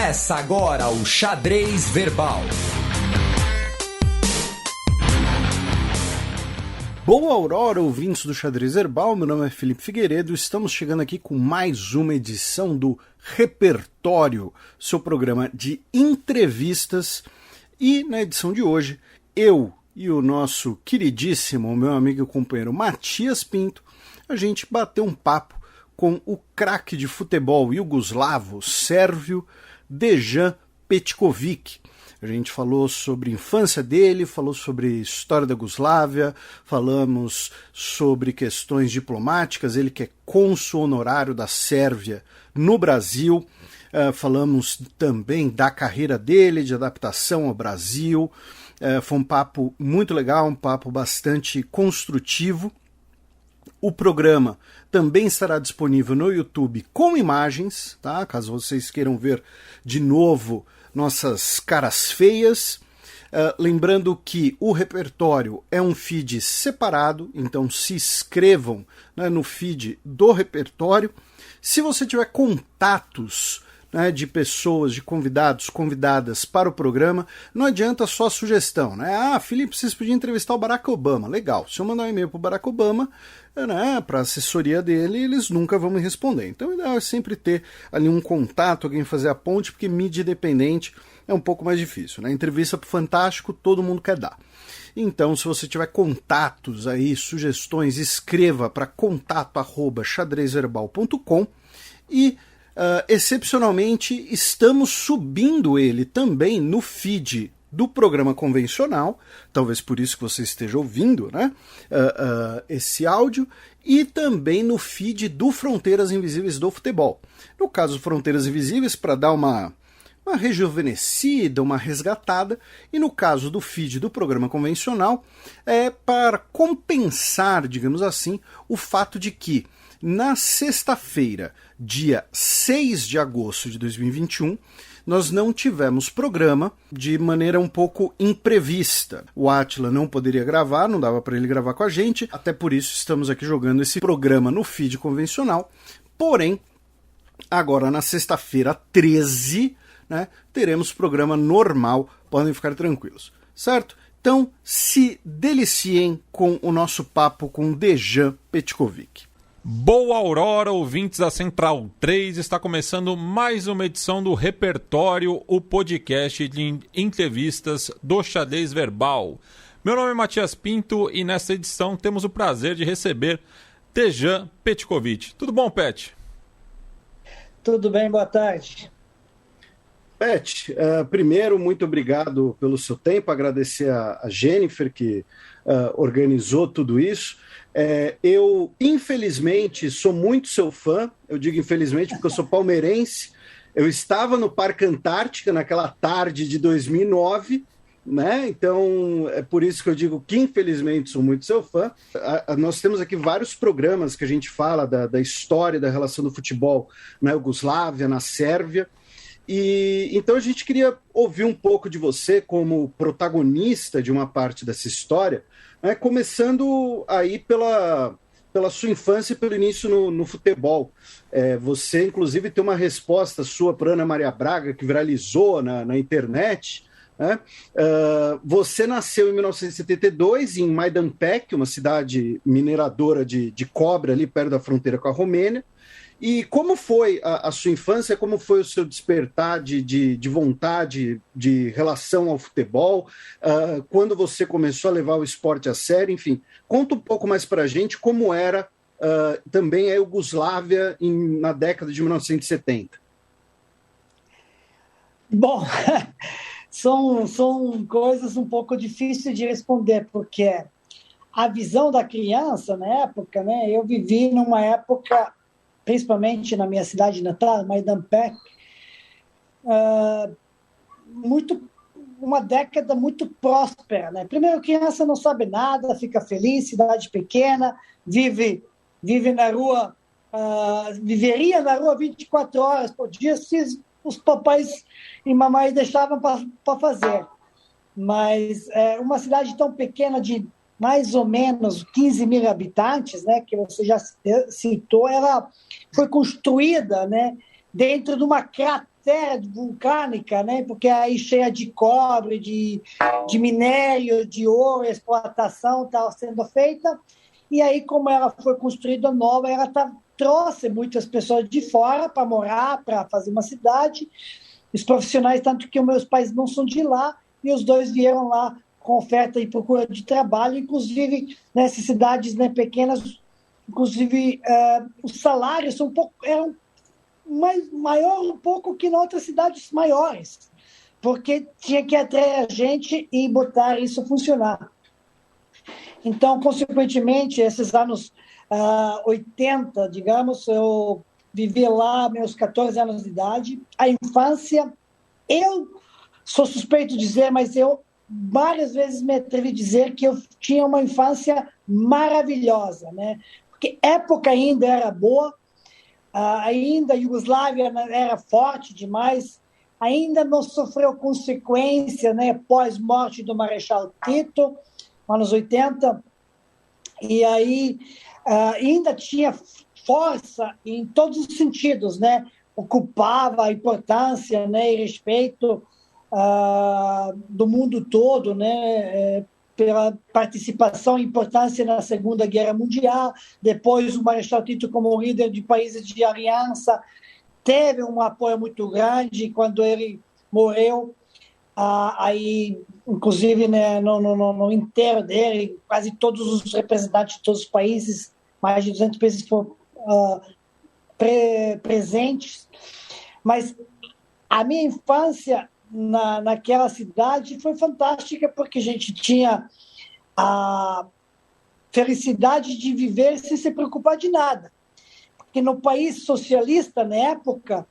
Começa agora o Xadrez Verbal. Boa aurora, ouvintes do Xadrez Verbal, meu nome é Felipe Figueiredo, estamos chegando aqui com mais uma edição do Repertório, seu programa de entrevistas, e na edição de hoje, eu e o nosso queridíssimo, meu amigo e companheiro Matias Pinto, a gente bateu um papo com o craque de futebol iugoslavo, sérvio, Dejan Petkovic. A gente falou sobre a infância dele, falou sobre a história da Iugoslávia, falamos sobre questões diplomáticas, ele que é cônsul honorário da Sérvia no Brasil, falamos também da carreira dele, de adaptação ao Brasil. Foi um papo muito legal, um papo bastante construtivo. O programa também estará disponível no YouTube com imagens, tá? Caso vocês queiram ver de novo nossas caras feias. Lembrando que o repertório é um feed separado, então se inscrevam, né, no feed do repertório. Se você tiver contatos, né, de pessoas, de convidados, convidadas para o programa, não adianta só sugestão, né? Ah, Felipe, vocês podiam entrevistar o Barack Obama. Legal, se eu mandar um e-mail para o Barack Obama, né, para a assessoria dele, eles nunca vão me responder. Então o ideal é sempre ter ali um contato, alguém fazer a ponte, porque mídia independente é um pouco mais difícil, né? Entrevista para o Fantástico, todo mundo quer dar. Então, se você tiver contatos aí, sugestões, escreva para contato@xadrezverbal.com e excepcionalmente estamos subindo ele também no feed do programa convencional, talvez por isso que você esteja ouvindo, né, esse áudio, e também no feed do Fronteiras Invisíveis do Futebol. No caso Fronteiras Invisíveis, para dar uma rejuvenescida, uma resgatada, e no caso do feed do programa convencional, é para compensar, digamos assim, o fato de que na sexta-feira, dia 6 de agosto de 2021, nós não tivemos programa de maneira um pouco imprevista. O Átila não poderia gravar, não dava para ele gravar com a gente, até por isso estamos aqui jogando esse programa no feed convencional. Porém, agora na sexta-feira 13, né, teremos programa normal, podem ficar tranquilos, certo? Então, se deliciem com o nosso papo com Dejan Petkovic. Boa aurora, ouvintes da Central 3, está começando mais uma edição do Repertório, o podcast de entrevistas do Xadrez Verbal. Meu nome é Matias Pinto e nesta edição temos o prazer de receber Dejan Petkovic. Tudo bom, Pet? Tudo bem, boa tarde. Pet, primeiro, muito obrigado pelo seu tempo, agradecer a Jennifer que organizou tudo isso. Eu, infelizmente, sou muito seu fã, eu digo infelizmente porque eu sou palmeirense, eu estava no Parque Antártica naquela tarde de 2009, né? Então é por isso que eu digo que infelizmente sou muito seu fã. Nós temos aqui vários programas que a gente fala da história, da relação do futebol na Iugoslávia, na Sérvia, e então a gente queria ouvir um pouco de você como protagonista de uma parte dessa história, né, começando aí pela sua infância e pelo início no futebol. Você, inclusive, tem uma resposta sua para Ana Maria Braga, que viralizou na internet, né? Você nasceu em 1972 em Majdanpek, uma cidade mineradora de cobre ali perto da fronteira com a Romênia. E como foi a sua infância, como foi o seu despertar de vontade, de relação ao futebol, quando você começou a levar o esporte a sério, enfim, conta um pouco mais para a gente como era também a Iugoslávia na década de 1970. Bom, são coisas um pouco difíceis de responder, porque a visão da criança na época, né, eu vivi numa época, principalmente na minha cidade natal, Majdanpek, uma década muito próspera, né? Primeiro, criança não sabe nada, fica feliz, cidade pequena, vive na rua, viveria na rua 24 horas por dia se os papais e mamães deixavam para fazer. Mas uma cidade tão pequena de mais ou menos 15 mil habitantes, né, que você já citou, ela foi construída, né, dentro de uma terra vulcânica, né? Porque aí cheia de cobre, de minério, de ouro, explotação estava sendo feita. E aí, como ela foi construída nova, ela trouxe muitas pessoas de fora para morar, para fazer uma cidade. Os profissionais, tanto que os meus pais não são de lá, e os dois vieram lá com oferta e procura de trabalho, inclusive nessas cidades, né, pequenas, inclusive os salários são eram maior um pouco que em outras cidades maiores, porque tinha que atrair a gente e botar isso a funcionar. Então, consequentemente, esses anos 80, digamos, eu vivi lá meus 14 anos de idade. A infância, eu sou suspeito de dizer, mas eu várias vezes me atrevi a dizer que eu tinha uma infância maravilhosa, né? Porque a época ainda era boa, ainda a Iugoslávia era forte demais, ainda não sofreu consequência, né, pós-morte do Marechal Tito, anos 80, e aí ainda tinha força em todos os sentidos, né? Ocupava a importância, né, e respeito do mundo todo, né, pela participação e importância na Segunda Guerra Mundial. Depois, o Marechal Tito, como líder de países de aliança, teve um apoio muito grande. Quando ele morreu, aí, inclusive, né, no enterro dele, quase todos os representantes de todos os países, mais de 200 países foram presentes. Mas a minha infância naquela cidade foi fantástica, porque a gente tinha a felicidade de viver sem se preocupar de nada. Porque no país socialista, na época,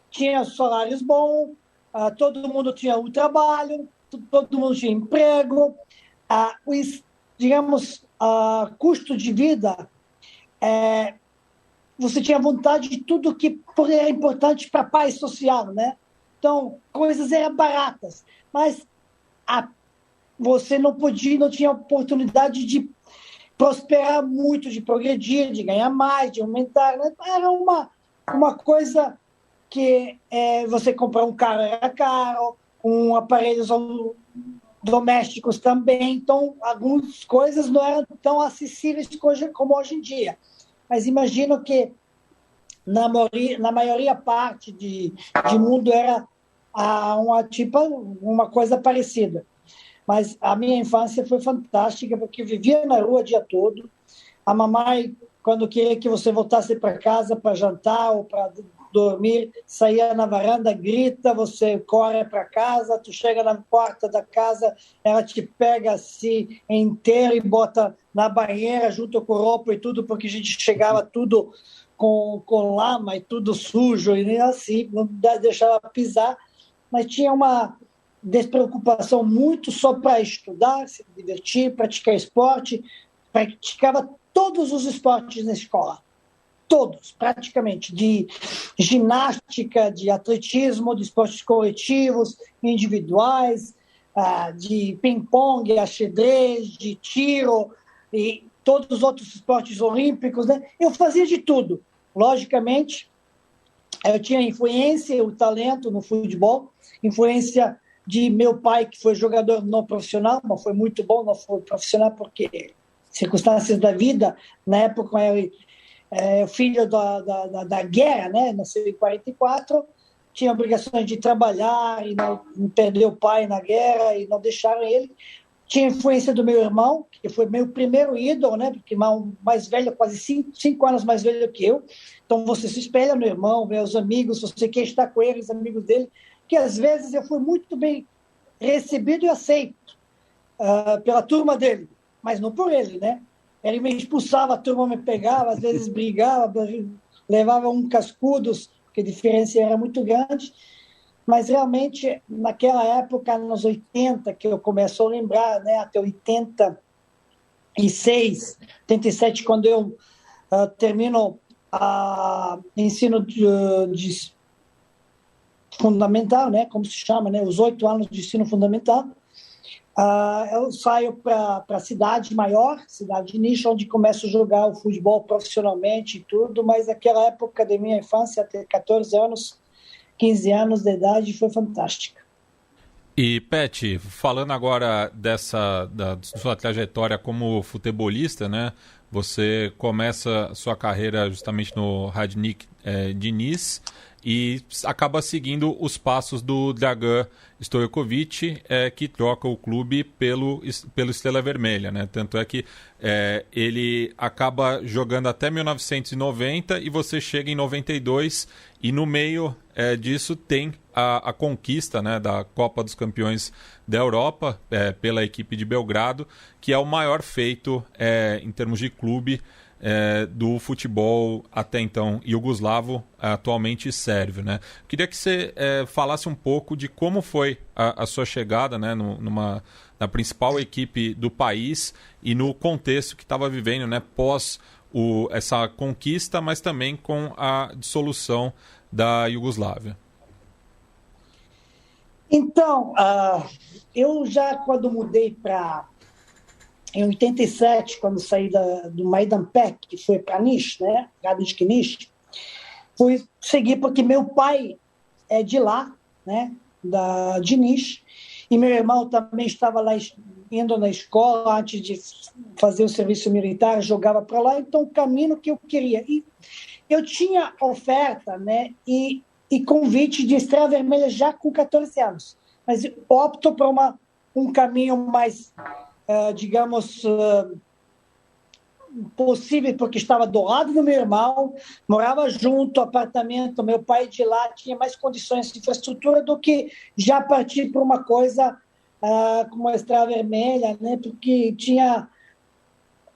tinha salários bons, todo mundo tinha um trabalho, todo mundo tinha emprego, digamos, custo de vida, você tinha vontade de tudo que era importante para a paz social, né? Então, coisas eram baratas, mas você não tinha oportunidade de prosperar muito, de progredir, de ganhar mais, de aumentar, né? Era uma coisa que você comprar um carro era caro, aparelhos domésticos também, então algumas coisas não eram tão acessíveis como hoje em dia. Mas imagino que na maioria parte de mundo era uma coisa parecida. Mas a minha infância foi fantástica, porque vivia na rua o dia todo. A mamãe, quando queria que você voltasse para casa para jantar ou para dormir, saía na varanda, grita, você corre para casa, tu chega na porta da casa, ela te pega assim inteiro e bota na banheira junto com roupa e tudo, porque a gente chegava tudo com lama e tudo sujo, e nem assim, não deixava pisar, mas tinha uma despreocupação muito só para estudar, se divertir, praticar esporte. Praticava todos os esportes na escola, todos, praticamente, de ginástica, de atletismo, de esportes coletivos, individuais, de ping-pong, xadrez, de tiro e todos os outros esportes olímpicos, né? Eu fazia de tudo. Logicamente, eu tinha influência, o talento no futebol, influência de meu pai, que foi jogador não profissional, mas foi muito bom, não foi profissional porque circunstâncias da vida. Na época, ele filho da guerra, né? Nasceu em 44, tinha obrigações de trabalhar e não perdeu o pai na guerra e não deixaram ele. Tinha influência do meu irmão, que foi meu primeiro ídolo, né? Porque mais velho, quase 5 anos mais velho que eu. Então você se espelha no irmão, meus amigos, você quer estar com eles, amigos dele, que às vezes eu fui muito bem recebido e aceito pela turma dele, mas não por ele, né? Ele me expulsava, a turma me pegava, às vezes brigava, levava cascudos, porque a diferença era muito grande. Mas realmente, naquela época, nos 80, que eu começo a lembrar, né, até 86, 87, quando eu termino ensino de fundamental, né, como se chama, né, os 8 anos de ensino fundamental, eu saio para a cidade maior, cidade de nicho, onde começo a jogar o futebol profissionalmente e tudo, mas naquela época da minha infância, até 14 anos, 15 anos de idade, foi fantástica. E, Pet, falando agora da sua trajetória como futebolista, né? Você começa a sua carreira justamente no Radnik Diniz e acaba seguindo os passos do Dragan Stojkovic, que troca o clube pelo Estrela Vermelha, né? Tanto é que ele acaba jogando até 1990 e você chega em 92 e no meio disso tem a conquista, né, da Copa dos Campeões da Europa pela equipe de Belgrado, que é o maior feito em termos de clube do futebol até então iugoslavo, atualmente sérvio, né? Queria que você falasse um pouco de como foi a sua chegada, né, na principal equipe do país e no contexto que estava vivendo, né, pós essa conquista, mas também com a dissolução da Iugoslávia. Então, eu já quando mudei em 87, quando saí do Majdanpek, que foi para Niš, né, Radnički Niš, fui seguir porque meu pai é de lá, né, de Niš, e meu irmão também estava lá indo na escola antes de fazer o serviço militar, jogava para lá, então o caminho que eu queria. E eu tinha oferta, né, e convite de Estrela Vermelha já com 14 anos, mas opto por um caminho mais, digamos, possível, porque estava do lado do meu irmão, morava junto, apartamento, meu pai de lá tinha mais condições de infraestrutura do que já partir para uma coisa como a Estrela Vermelha, né, porque tinha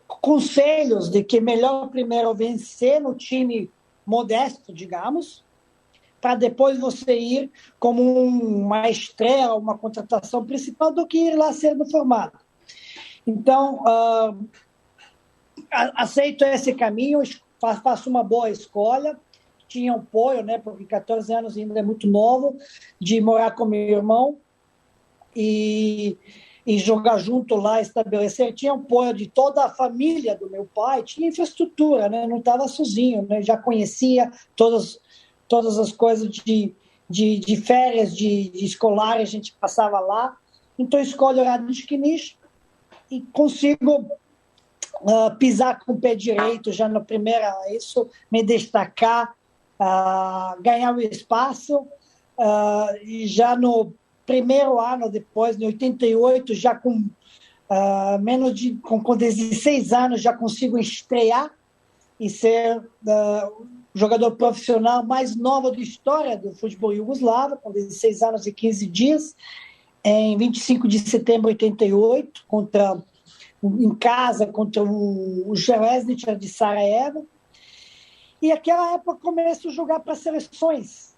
conselhos de que melhor primeiro vencer no time modesto, digamos, para depois você ir como uma estrela, uma contratação principal, do que ir lá sendo formado. Então, aceito esse caminho, faço uma boa escolha, tinha apoio, né, porque 14 anos ainda é muito novo, de morar com meu irmão e jogar junto lá, estabelecer. Tinha apoio de toda a família do meu pai, tinha infraestrutura, né, não estava sozinho, né, já conhecia todas as coisas de férias, de escolar, a gente passava lá. Então, escolho o Radnički Niš e consigo pisar com o pé direito já na primeira, isso, me destacar, ganhar o espaço, e já no primeiro ano depois, em 88, já com com 16 anos, já consigo estrear e ser jogador profissional mais novo da história do futebol iugoslavo, com 16 anos e 15 dias, em 25 de setembro de 88, em casa contra o Željezničar de Sarajevo. E naquela época começo a jogar para seleções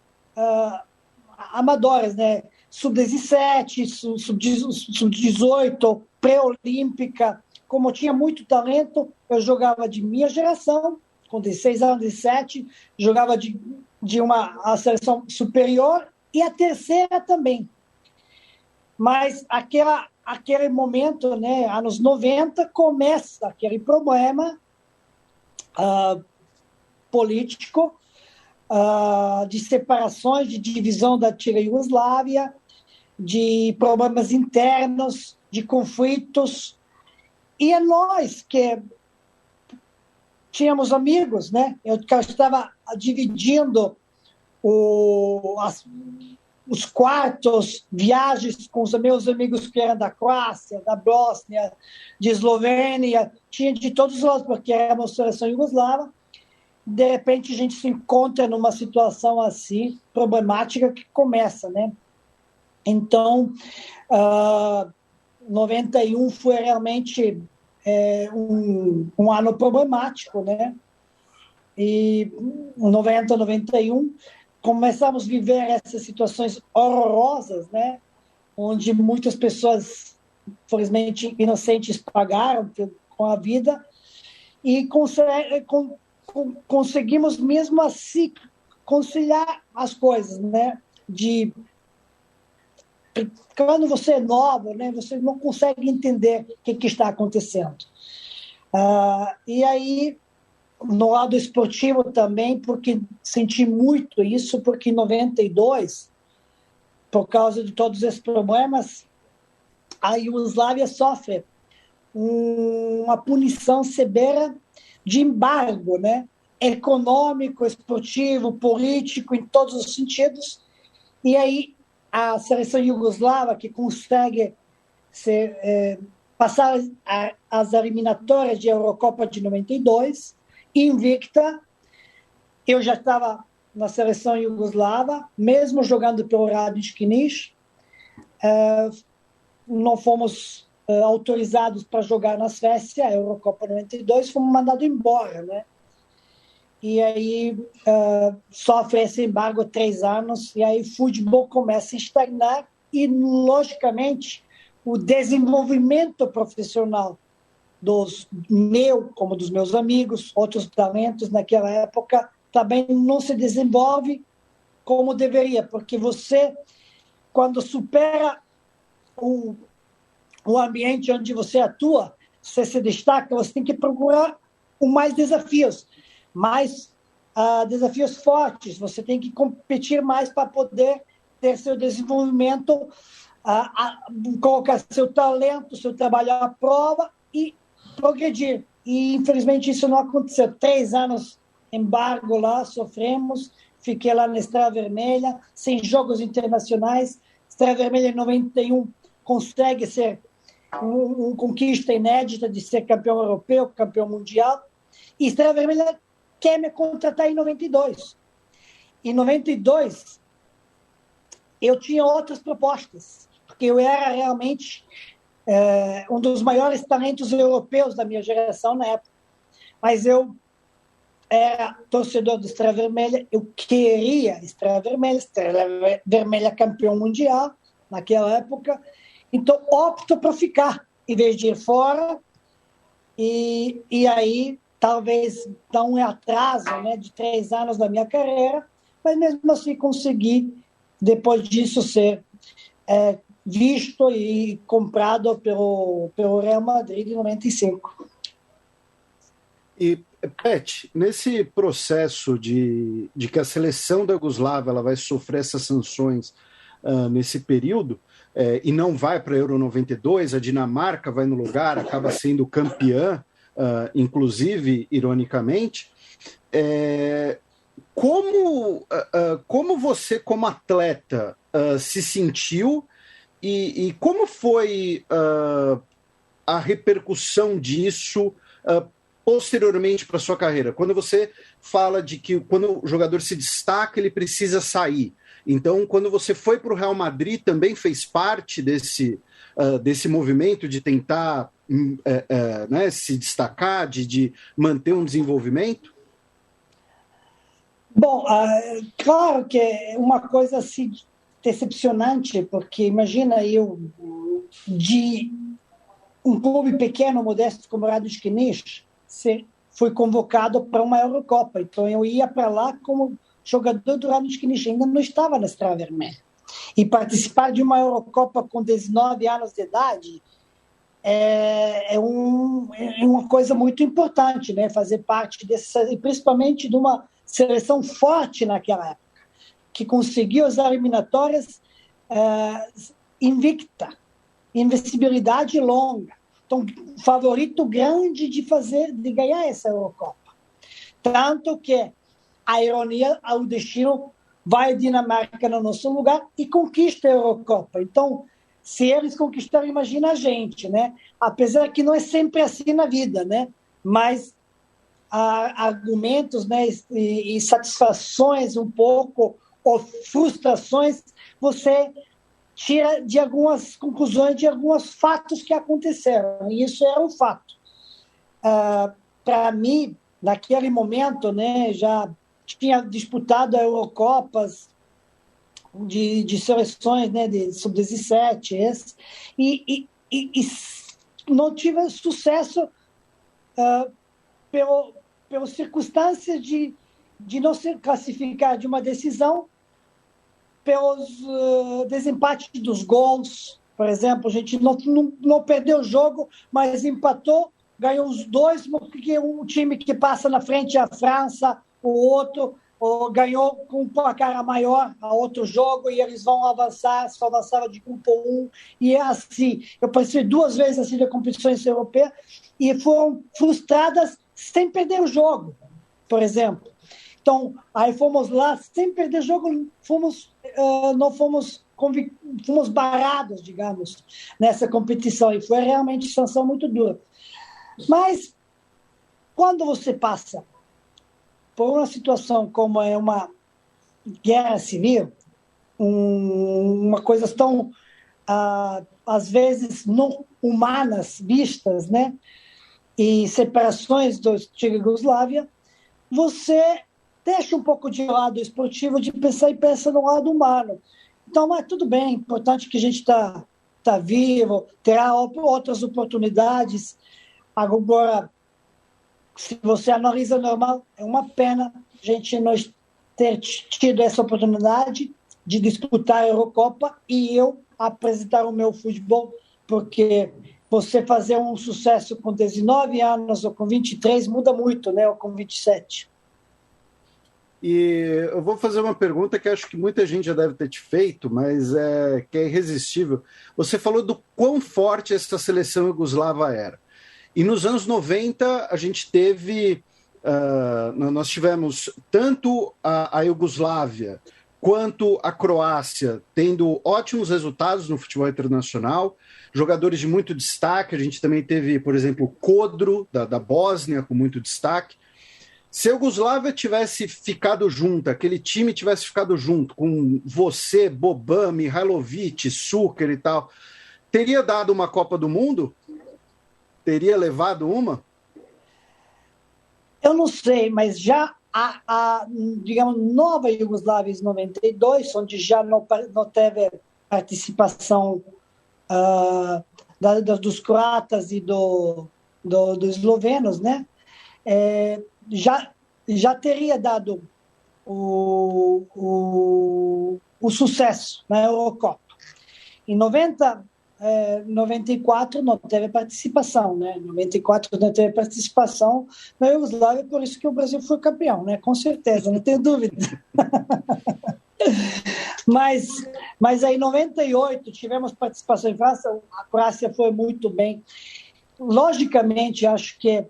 amadoras, né? Sub-17, sub-18, pré-olímpica. Como eu tinha muito talento, eu jogava de minha geração, com 16 anos, 17, jogava de uma seleção superior e a terceira também. Mas aquele momento, né, anos 90, começa aquele problema político, de separações, de divisão da antiga Iugoslávia, de problemas internos, de conflitos. E é nós que tínhamos amigos, né? Eu estava dividindo os quartos, viagens com os meus amigos que eram da Croácia, da Bósnia, de Eslovênia, tinha de todos os lados, porque era uma seleção iugoslava. De repente, a gente se encontra numa situação assim, problemática, que começa, né? Então, 91 foi realmente um ano problemático, né? E 90, 91, começamos a viver essas situações horrorosas, né? Onde muitas pessoas, infelizmente, inocentes pagaram com a vida e conseguimos mesmo assim conciliar as coisas, né? Quando você é novo, né, você não consegue entender o que está acontecendo. E aí no lado esportivo também, porque senti muito isso, porque em 92, por causa de todos esses problemas, a Iugoslávia sofre uma punição severa de embargo, né? Econômico, esportivo, político, em todos os sentidos. E aí a seleção iugoslava, que consegue passar as eliminatórias de Eurocopa de 92, invicta. Eu já estava na seleção iugoslava, mesmo jogando pelo Radnički Niš. Não fomos autorizados para jogar na Suécia, a Eurocopa 92, fomos mandados embora, né? E aí sofre esse embargo 3 anos, e aí o futebol começa a estagnar e, logicamente, o desenvolvimento profissional como dos meus amigos, outros talentos naquela época, também não se desenvolve como deveria, porque você, quando supera o ambiente onde você atua, você se destaca, você tem que procurar mais desafios fortes, você tem que competir mais para poder ter seu desenvolvimento, colocar seu talento, seu trabalho à prova e progredir. E, infelizmente, isso não aconteceu. 3 anos embargo lá, sofremos, fiquei lá na Estrela Vermelha, sem jogos internacionais. Estrela Vermelha, em 91, consegue ser uma conquista inédita de ser campeão europeu, campeão mundial. E Estrela Vermelha quer me contratar em 92. Em 92, eu tinha outras propostas, porque eu era realmente um dos maiores talentos europeus da minha geração na época. Mas eu era torcedor do Estrela Vermelha, eu queria Estrela Vermelha campeão mundial naquela época, então opto para ficar, em vez de ir fora, e aí talvez dá um atraso, né, de 3 anos da minha carreira, mas mesmo assim consegui, depois disso, ser visto e comprado pelo Real Madrid em 95. E, Pet, nesse processo de que a seleção da Iugoslávia ela vai sofrer essas sanções nesse período, e não vai para a Euro 92, a Dinamarca vai no lugar, acaba sendo campeã, inclusive, ironicamente, como você, como atleta, se sentiu e como foi a repercussão disso posteriormente para a sua carreira? Quando você fala de que quando o jogador se destaca, ele precisa sair. Então, quando você foi para o Real Madrid, também fez parte desse movimento de tentar né, se destacar, de manter um desenvolvimento? Bom, claro que é uma coisa assim, decepcionante, porque imagina eu, de um clube pequeno, modesto como o Radnički Niš, fui convocado para uma Eurocopa. Então eu ia para lá como jogador do Radnički Niš, ainda não estava na Estrela Vermelha. E participar de uma Eurocopa com 19 anos de idade é uma coisa muito importante, né? Fazer parte e principalmente de uma seleção forte naquela época, que conseguiu as eliminatórias invicta, invencibilidade longa. Então, favorito grande de ganhar essa Eurocopa. Tanto que a ironia, o destino vai a Dinamarca no nosso lugar e conquista a Eurocopa. Então, se eles conquistaram, imagina a gente, né? Apesar que não é sempre assim na vida, né? Mas argumentos, né, e satisfações um pouco, ou frustrações, você tira de algumas conclusões, de alguns fatos que aconteceram. E isso é um fato. Para mim, naquele momento, né, já tinha disputado a Eurocopas de seleções, né, de sub-17, e não tive sucesso pelas circunstâncias de não se classificar de uma decisão, pelos desempates dos gols. Por exemplo, a gente não perdeu o jogo, mas empatou ganhou os dois, porque um time que passa na frente é a França, o outro ganhou com um placar maior a outro jogo e eles vão avançar, só avançava de grupo 1, e é assim. Eu participei 2 vezes assim de competições europeias e foram frustradas sem perder o jogo, por exemplo. Então, aí fomos lá, sem perder jogo, não fomos barados, digamos, nessa competição, e foi realmente sanção muito dura. Mas, quando você passa por uma situação como é uma guerra civil, uma coisa tão, às vezes, não humanas vistas, né? E separações da antiga Iugoslávia, você deixa um pouco de lado o esportivo de pensar e pensa no lado humano. Então, mas tudo bem, é importante que a gente está vivo, terá outras oportunidades. Agora, se você analisa normal, é uma pena a gente não ter tido essa oportunidade de disputar a Eurocopa e eu apresentar o meu futebol, porque você fazer um sucesso com 19 anos ou com 23 muda muito, né? Ou com 27. E eu vou fazer uma pergunta que acho que muita gente já deve ter te feito, mas que é irresistível. Você falou do quão forte essa seleção iugoslava era. E nos anos 90, a gente nós tivemos tanto a Iugoslávia quanto a Croácia tendo ótimos resultados no futebol internacional, jogadores de muito destaque. A gente também teve, por exemplo, o Kodro, da Bósnia, com muito destaque. Se a Iugoslávia tivesse ficado junto, aquele time tivesse ficado junto com você, Boban, Mihailovic, Šuker e tal, teria dado uma Copa do Mundo? Teria levado uma? Eu não sei, mas já digamos, nova Iugoslávia em 92, onde já não teve participação dos croatas e dos eslovenos, né? Já teria dado o sucesso na Eurocopa. Em 94 não teve participação, né? 94 não teve participação na Iugoslávia, por isso que o Brasil foi campeão, né? Com certeza, não tenho dúvida. Mas aí em 98 tivemos participação em França, a Croácia foi muito bem. Logicamente, acho que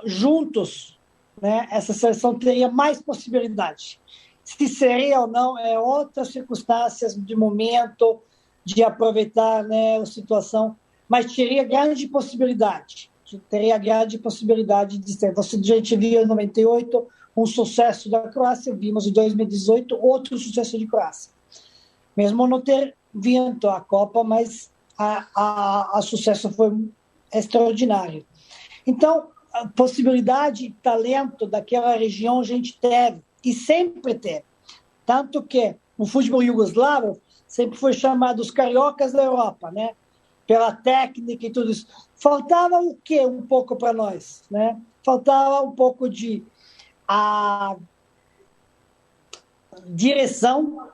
juntos, né, essa seleção teria mais possibilidade. Se seria ou não, é outras circunstâncias de momento, de aproveitar, né, a situação, mas teria grande possibilidade. Teria grande possibilidade de ser. A gente viu em 98 um sucesso da Croácia, vimos em 2018 outro sucesso de Croácia. Mesmo não ter vindo a Copa, mas a sucesso foi extraordinário. Então, a possibilidade e talento daquela região a gente teve, e sempre teve. Tanto que o futebol iugoslavo sempre foi chamado os cariocas da Europa, né? Pela técnica e tudo isso. Faltava o quê um pouco para nós, né? Faltava um pouco de direção,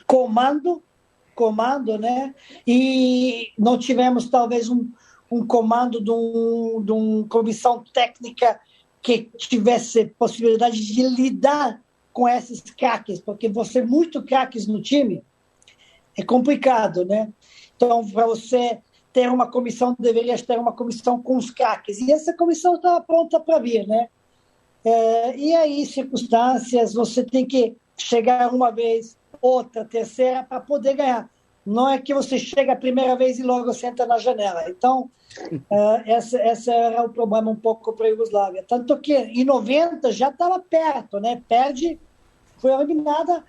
comando, né? E não tivemos talvez um comando de uma comissão técnica que tivesse possibilidade de lidar com esses craques, porque você muito craques no time é complicado, né? Então, para você ter uma comissão, deveria ter uma comissão com os craques. E essa comissão estava pronta para vir, né? E aí, circunstâncias, você tem que chegar uma vez, outra, terceira, para poder ganhar. Não é que você chega a primeira vez e logo senta na janela. Então, esse era o problema um pouco para a Iugoslávia. Tanto que, em 90, já estava perto, né? Foi eliminada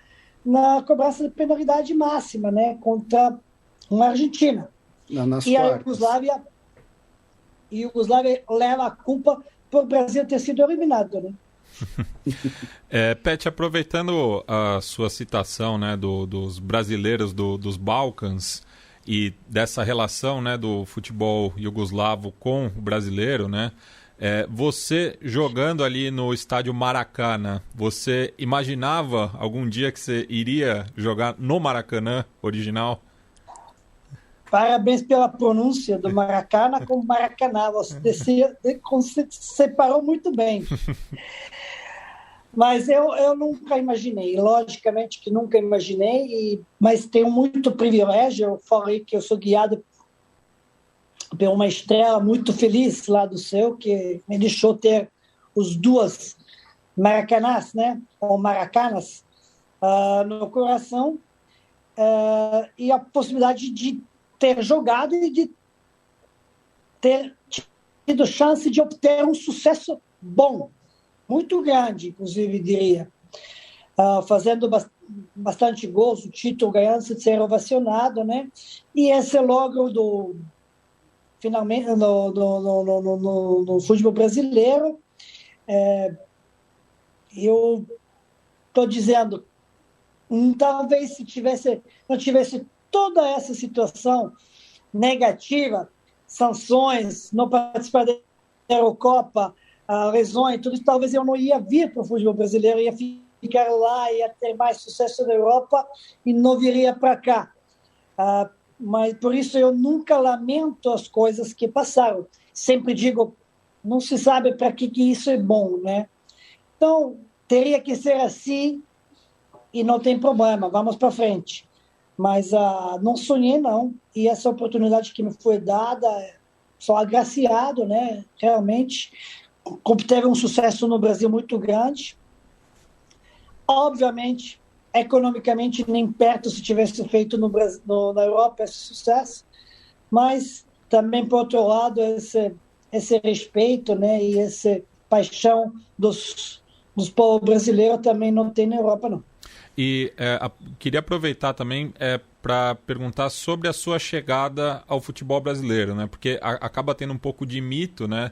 na cobrança de penalidade máxima, né? Contra uma Argentina. E a Iugoslávia leva a culpa por o Brasil ter sido eliminado, né? Pet, aproveitando a sua citação, né, dos brasileiros dos Balcãs e dessa relação, né, do futebol iugoslavo com o brasileiro, né, você jogando ali no estádio Maracanã, você imaginava algum dia que você iria jogar no Maracanã original? Parabéns pela pronúncia do Maracanã como Maracanã. Você separou muito bem. Mas eu nunca imaginei, logicamente que nunca imaginei, mas tenho muito privilégio. Eu falei que eu sou guiado por uma estrela muito feliz lá do céu, que me deixou ter os duas Maracanãs, né? Ou Maracanas, no coração, e a possibilidade de ter jogado e de ter tido chance de obter um sucesso bom, muito grande, inclusive, diria. Fazendo bastante gols, o título ganhando, ser ovacionado, né? E esse logro finalmente no futebol brasileiro, eu estou dizendo, talvez se não tivesse toda essa situação negativa, sanções, não participar da Eurocopa, lesões, tudo isso, talvez eu não ia vir para o futebol brasileiro, ia ficar lá, ia ter mais sucesso na Europa e não viria para cá. Mas por isso eu nunca lamento as coisas que passaram. Sempre digo, não se sabe para que isso é bom, né? Então, teria que ser assim e não tem problema, vamos para frente. Mas não sonhei, não. E essa oportunidade que me foi dada, sou agraciado, né? Realmente, teve um sucesso no Brasil muito grande. Obviamente, economicamente, nem perto se tivesse feito na Europa esse sucesso, mas também, por outro lado, esse respeito, né, e essa paixão dos povos brasileiros também não tem na Europa, não. E queria aproveitar também para perguntar sobre a sua chegada ao futebol brasileiro, né? Porque acaba tendo um pouco de mito, né?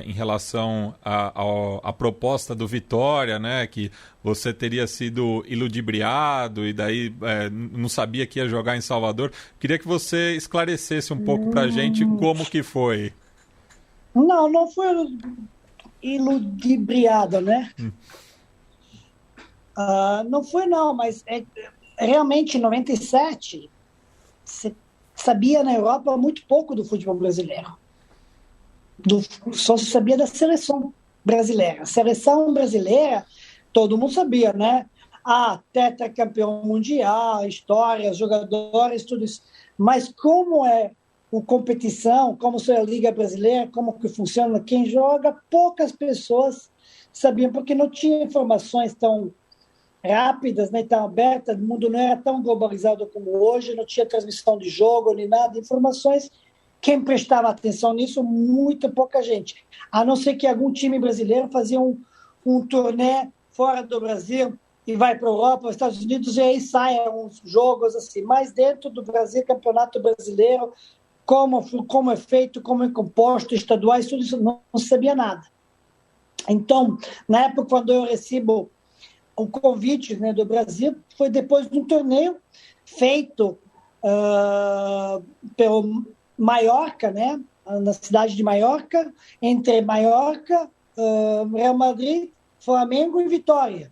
Em relação à proposta do Vitória, né? Que você teria sido iludibriado e daí não sabia que ia jogar em Salvador. Queria que você esclarecesse um pouco para a gente como que foi. Não foi iludibriado, né? Não foi não, mas realmente em 97 você sabia na Europa muito pouco do futebol brasileiro. Só se sabia da seleção brasileira. A seleção brasileira, todo mundo sabia, né? Tetracampeão mundial, história, jogadores, tudo isso. Mas como é a competição, como é a Liga Brasileira, como que funciona, quem joga, poucas pessoas sabiam, porque não tinha informações tão rápidas, né, tão abertas, o mundo não era tão globalizado como hoje, não tinha transmissão de jogo, nem nada, informações. Quem prestava atenção nisso, muito pouca gente. A não ser que algum time brasileiro fazia um turnê fora do Brasil e vai para a Europa, os Estados Unidos, e aí saem uns jogos assim. Mas dentro do Brasil, Campeonato Brasileiro, como é feito, como é composto, estaduais, tudo isso, não sabia nada. Então, na época, quando eu recebo o convite, né, do Brasil, foi depois de um torneio feito pelo Mallorca, né, na cidade de Mallorca, entre Mallorca, Real Madrid, Flamengo e Vitória.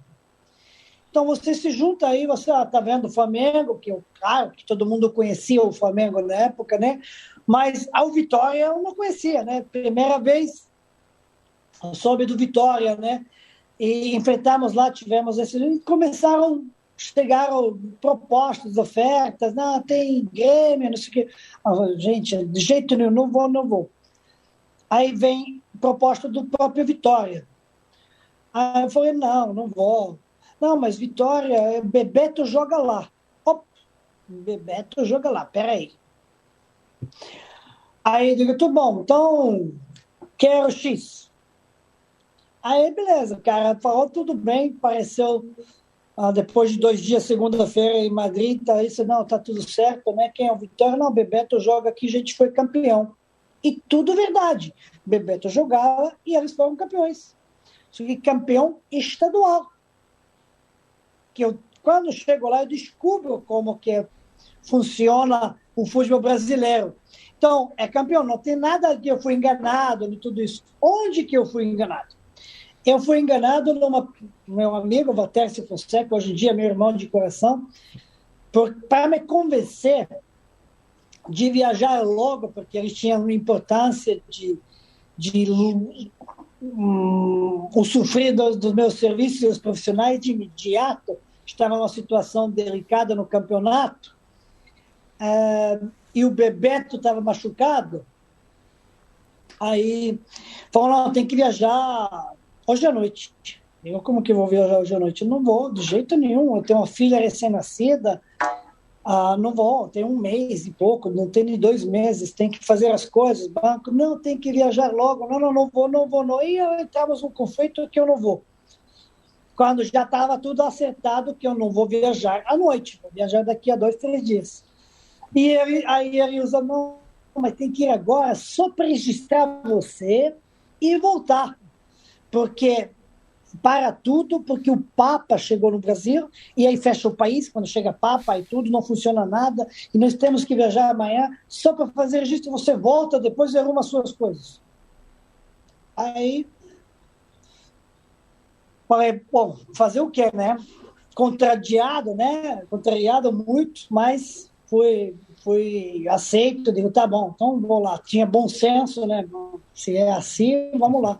Então você se junta aí, você está vendo o Flamengo, claro que todo mundo conhecia o Flamengo na época, né? Mas ao Vitória eu não conhecia, né? Primeira vez eu soube do Vitória, né? E enfrentamos lá, tivemos chegaram propostas, ofertas, não, tem Grêmio, não sei o quê. Gente, de jeito nenhum, não vou. Aí vem proposta do próprio Vitória. Aí eu falei, não vou. Não, mas Vitória, Bebeto joga lá. Bebeto joga lá, peraí. Aí eu digo, tudo bom, então quero X. Aí, beleza, o cara falou, tudo bem, pareceu, depois de 2 dias, segunda-feira em Madrid, não, tá tudo certo, né? Quem é o Vitória? Não, Bebeto joga aqui, a gente foi campeão. E tudo verdade. Bebeto jogava e eles foram campeões. Só que campeão estadual. Quando chego lá, eu descubro como que funciona o futebol brasileiro. Então, é campeão, não tem nada que eu fui enganado de tudo isso. Onde que eu fui enganado? Eu fui enganado meu amigo, Valtércio Fonseca, hoje em dia meu irmão de coração, para me convencer de viajar logo, porque eles tinham importância de usufruir dos meus serviços profissionais de imediato. Estava numa situação delicada no campeonato, e o Bebeto estava machucado. Aí falaram, não, tem que viajar hoje à noite. Eu, como que vou viajar hoje à noite? Eu não vou, de jeito nenhum. Eu tenho uma filha recém-nascida, não vou, tem 1 mês e pouco, não tem nem 2 meses, tem que fazer as coisas. Banco, não, tem que viajar logo. Não vou. E entramos num conflito que eu não vou. Quando já estava tudo acertado que eu não vou viajar à noite, vou viajar daqui a 2, 3 dias. E aí ele usa, não, mas tem que ir agora só para registrar você e voltar. Porque para tudo, porque o Papa chegou no Brasil e aí fecha o país, quando chega Papa e tudo, não funciona nada, e nós temos que viajar amanhã só para fazer registro, você volta, depois arruma as suas coisas. Aí falei, bom, fazer o quê, né? Contrariado muito, mas fui aceito, digo, tá bom, então vou lá. Tinha bom senso, né? Se é assim, vamos lá.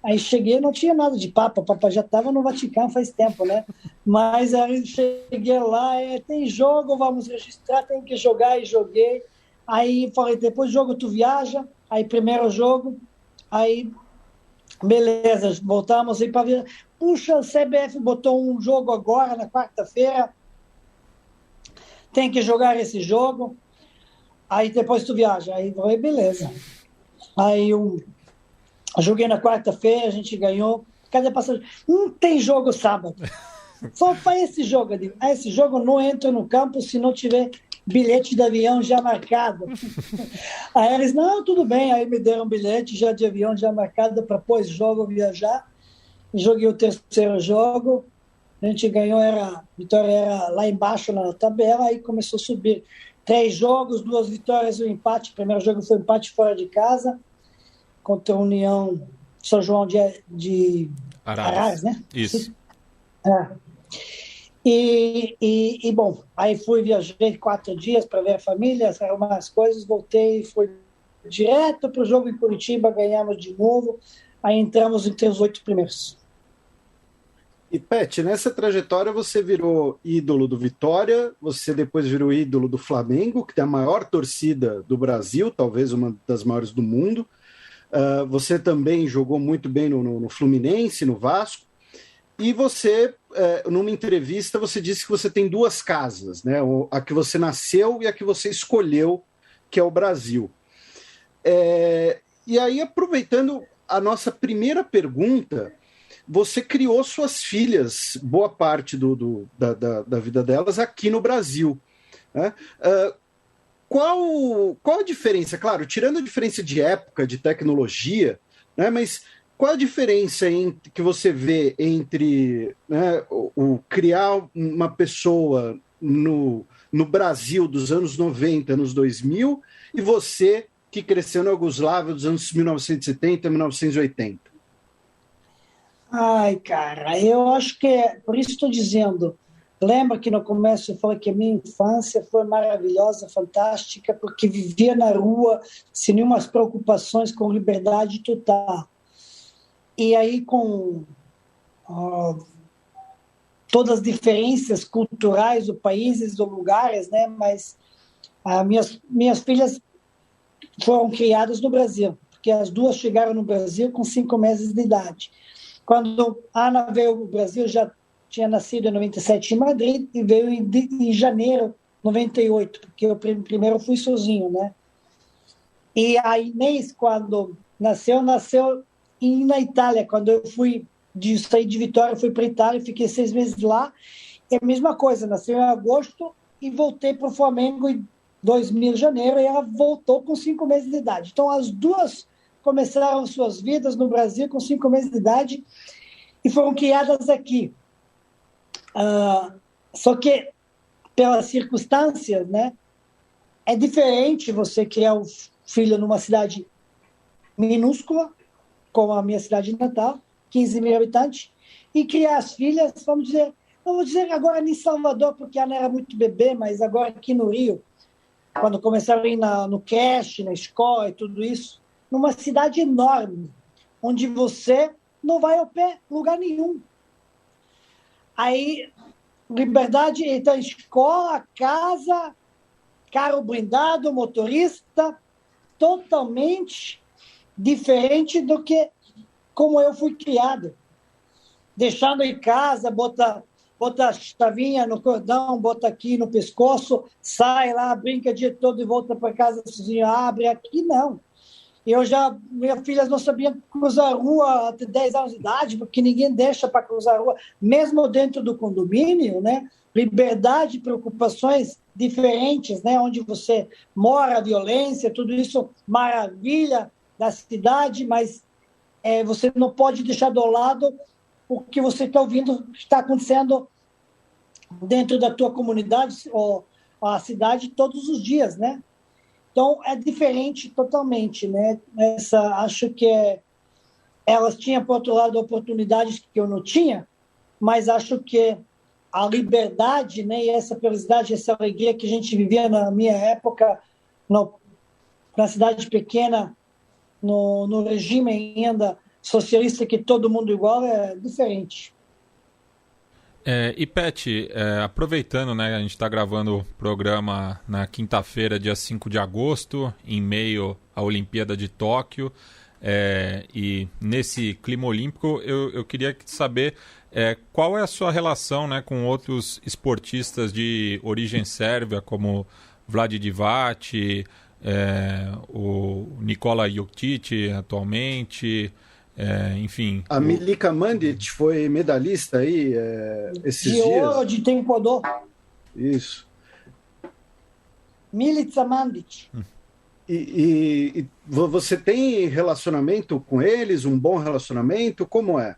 Aí cheguei, não tinha nada de Papa, o Papa já estava no Vaticano faz tempo, né? Mas aí cheguei lá, tem jogo, vamos registrar, tem que jogar, e joguei. Aí falei, depois do jogo tu viaja, aí primeiro jogo, aí beleza, voltamos aí para ver. Puxa, o CBF botou um jogo agora, na quarta-feira, tem que jogar esse jogo, aí depois tu viaja. Aí falei, beleza. Aí eu joguei na quarta-feira, a gente ganhou. Cadê a passagem? Não tem jogo sábado. Só faz esse jogo. Eu digo, esse jogo não entra no campo se não tiver bilhete de avião já marcado. Aí eles, não, tudo bem. Aí me deram um bilhete já de avião já marcado para pós-jogo viajar. Joguei o terceiro jogo. A gente ganhou, a vitória era lá embaixo na tabela, aí começou a subir. 3 jogos, 2 vitórias e um empate. O primeiro jogo foi um empate fora de casa, contra a União São João de Araras, né? Isso. E bom, aí viajei 4 dias para ver a família, arrumar as coisas, voltei e fui direto para o jogo em Curitiba, ganhamos de novo, aí entramos entre os 8 primeiros. E, Pet, nessa trajetória você virou ídolo do Vitória, você depois virou ídolo do Flamengo, que tem a maior torcida do Brasil, talvez uma das maiores do mundo. Você também jogou muito bem no Fluminense, no Vasco. E você, numa entrevista, você disse que você tem 2 casas, né? A que você nasceu e a que você escolheu, que é o Brasil. E aí, aproveitando a nossa primeira pergunta, você criou suas filhas, boa parte da vida delas, aqui no Brasil, né? Qual a diferença? Claro, tirando a diferença de época, de tecnologia, né, mas qual a diferença que você vê entre, né, o criar uma pessoa no Brasil dos anos 90, anos 2000, e você que cresceu na Iugoslávia dos anos 1970, 1980? Ai, cara, eu acho que por isso estou dizendo. Lembra que no começo eu falei que a minha infância foi maravilhosa, fantástica, porque vivia na rua sem nenhuma preocupações, com liberdade total. E aí, com todas as diferenças culturais do país, dos lugares, né? Mas minhas filhas foram criadas no Brasil, porque as 2 chegaram no Brasil com 5 meses de idade. Quando a Ana veio ao Brasil, já tinha nascido em 97 em Madrid e veio em janeiro de 98, porque eu primeiro fui sozinho, né? E a Inês, quando nasceu na Itália. Quando eu saí de Vitória, fui para a Itália, fiquei 6 meses lá. É a mesma coisa, nasceu em agosto e voltei para o Flamengo em 2000, janeiro, e ela voltou com 5 meses de idade. Então, as 2 começaram suas vidas no Brasil com 5 meses de idade e foram criadas aqui. Só que, pelas circunstâncias, né, é diferente você criar um filho numa cidade minúscula, como a minha cidade natal, 15 mil habitantes, e criar as filhas, vamos dizer agora em Salvador, porque ela era muito bebê, mas agora aqui no Rio, quando começaram a ir no cash, na escola e tudo isso, numa cidade enorme, onde você não vai ao pé, lugar nenhum. Aí, Liberdade, então, escola, casa, carro blindado, motorista, totalmente diferente do que como eu fui criado. Deixando em casa, bota a chavinha no cordão, bota aqui no pescoço, sai lá, brinca o dia todo e volta para casa sozinho, abre. Aqui não. Minha filha não sabia cruzar a rua até 10 anos de idade, porque ninguém deixa para cruzar a rua, mesmo dentro do condomínio, né? Liberdade, preocupações diferentes, né? Onde você mora, violência, tudo isso, maravilha da cidade, mas você não pode deixar do lado o que você está ouvindo, que está acontecendo dentro da tua comunidade ou a cidade todos os dias, né? Então, é diferente totalmente, né? Acho que elas tinham, por outro lado, oportunidades que eu não tinha, mas acho que a liberdade, né, e essa felicidade, essa alegria que a gente vivia na minha época, na cidade pequena, no regime ainda socialista, que todo mundo igual, é diferente. E Pet, aproveitando, né, a gente está gravando o programa na quinta-feira, dia 5 de agosto, em meio à Olimpíada de Tóquio, e nesse clima olímpico eu queria saber qual é a sua relação, né, com outros esportistas de origem sérvia, como Vlade Divac, o Nikola Jokic atualmente... enfim. A Milica Mandić foi medalhista aí esses dias. De ouro de Taekwondo. Isso. Milica Mandić. E você tem relacionamento com eles? Um bom relacionamento? Como é?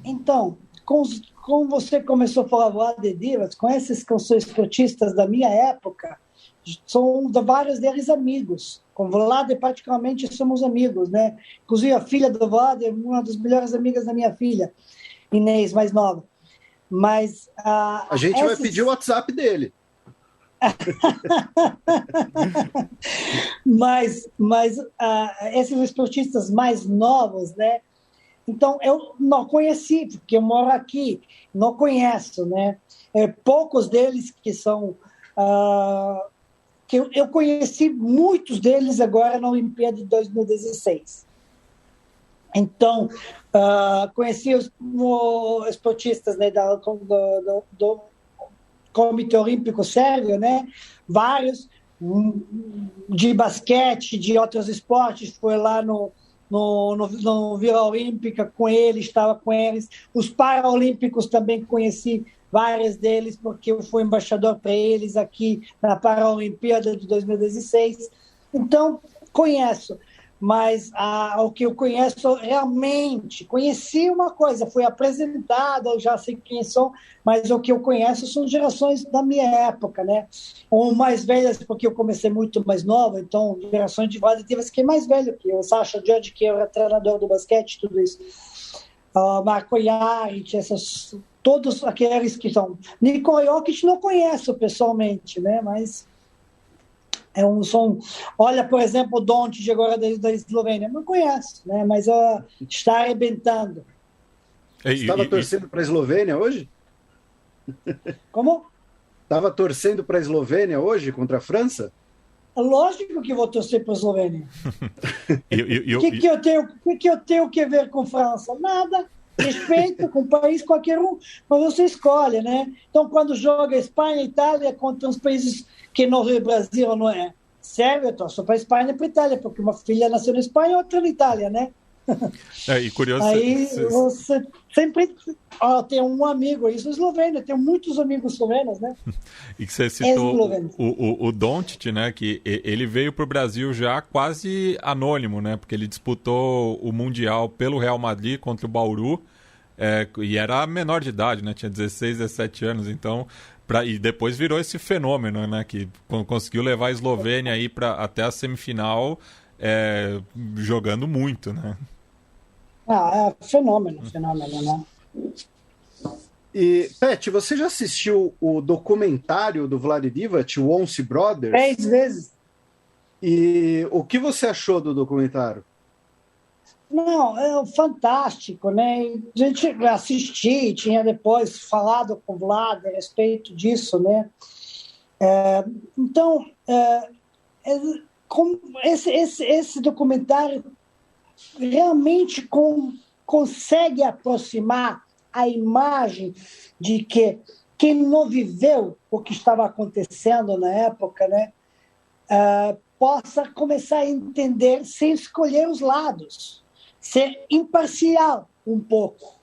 Então, como você começou a falar Vlade Divac, com esses que são esportistas da minha época, são vários deles amigos. Com o Vlade, particularmente, somos amigos, né? Inclusive, a filha do Vlade é uma das melhores amigas da minha filha, Inês, mais nova. Mas... a gente vai pedir o WhatsApp dele. mas esses esportistas mais novos, né? Então, eu não conheci, porque eu moro aqui, não conheço, né? Poucos deles que são... que eu conheci muitos deles agora na Olimpíada de 2016. Então, conheci os esportistas, né, do Comitê Olímpico Sérvio, né, vários, de basquete, de outros esportes, foi lá no Vila Olímpica com eles, estava com eles. Os Paralímpicos também conheci vários deles, porque eu fui embaixador para eles aqui na Paralimpíada de 2016. Então, conheço, mas o que eu conheço realmente, conheci uma coisa, fui apresentado, eu já sei quem são, mas o que eu conheço são gerações da minha época, né? Ou mais velhas, porque eu comecei muito mais nova, então gerações de Vlade Divac que é mais velho que eu, Sacha George, que era treinador do basquete, tudo isso. Marko Jaric, todos aqueles que são... Nikola Jokic não conheço pessoalmente, né? Mas olha, por exemplo, o Doncic agora da Eslovênia, não conheço, né? Mas está arrebentando. Estava torcendo para a Eslovênia hoje? Como? Estava torcendo para a Eslovênia hoje contra a França? Lógico que vou torcer para a Eslovênia. O que eu tenho que ver com França? Nada. Respeito com o país, qualquer um, mas você escolhe, né? Então, quando joga Espanha e Itália contra os países que não é Brasil, não é Sérvia, eu torço para a Espanha e para a Itália, porque uma filha nasceu na Espanha e outra na Itália, né? E curioso... Aí você sempre tem um amigo, isso é esloveno, tem muitos amigos eslovenos, né? E que você citou o Doncic, né? Que ele veio para o Brasil já quase anônimo, né? Porque ele disputou o Mundial pelo Real Madrid contra o Bauru, e era menor de idade, né? Tinha 16, 17 anos, então... E depois virou esse fenômeno, né? Que conseguiu levar a Eslovênia aí até a semifinal, jogando muito, né? Fenômeno, né? E, Pet, você já assistiu o documentário do Vlade Divac, o Once Brothers? 3 vezes. E o que você achou do documentário? Não, é fantástico, né? A gente assistiu, tinha depois falado com o Vlad a respeito disso, né? Então, esse documentário realmente consegue aproximar a imagem de que quem não viveu o que estava acontecendo na época, né, possa começar a entender sem escolher os lados, ser imparcial um pouco,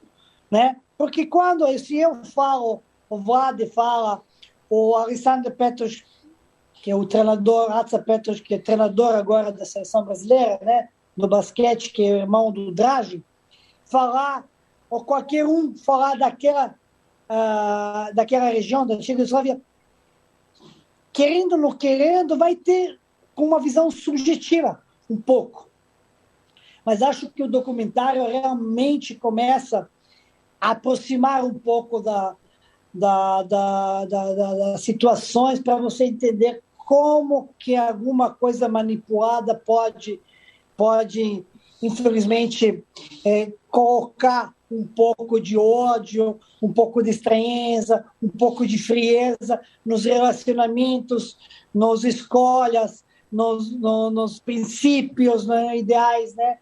né? Porque quando eu falo, o Vlad fala, o Alexandre Petros, que é o treinador, Atza Petros, que é treinador agora da seleção brasileira, né, no basquete, que é irmão do Dragic, falar, ou qualquer um falar daquela região da antiga Yugoslávia, querendo ou não querendo, vai ter uma visão subjetiva, um pouco. Mas acho que o documentário realmente começa a aproximar um pouco das situações para você entender como que alguma coisa manipulada pode infelizmente, colocar um pouco de ódio, um pouco de estranheza, um pouco de frieza nos relacionamentos, nas escolhas, nos princípios, né, ideais, né?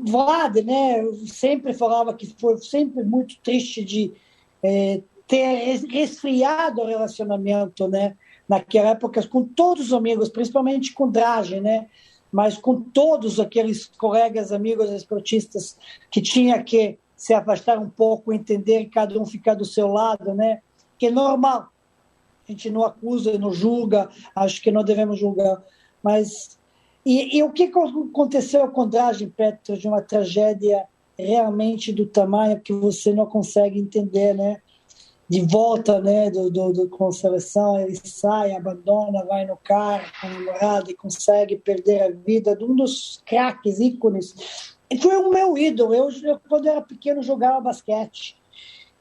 Vlad, né, sempre falava que foi sempre muito triste de ter resfriado o relacionamento, né, naquela época, com todos os amigos, principalmente com o Dragic, né, mas com todos aqueles colegas, amigos esportistas que tinha que se afastar um pouco, entender cada um ficar do seu lado, né, que é normal. A gente não acusa, não julga, acho que não devemos julgar, mas... E o que aconteceu com o Dragic, Petros, de uma tragédia realmente do tamanho que você não consegue entender, né? De volta, né, com a seleção, ele sai, abandona, vai no carro com a namorada e consegue perder a vida de um dos craques, ícones. E foi o meu ídolo. Eu, quando era pequeno, jogava basquete.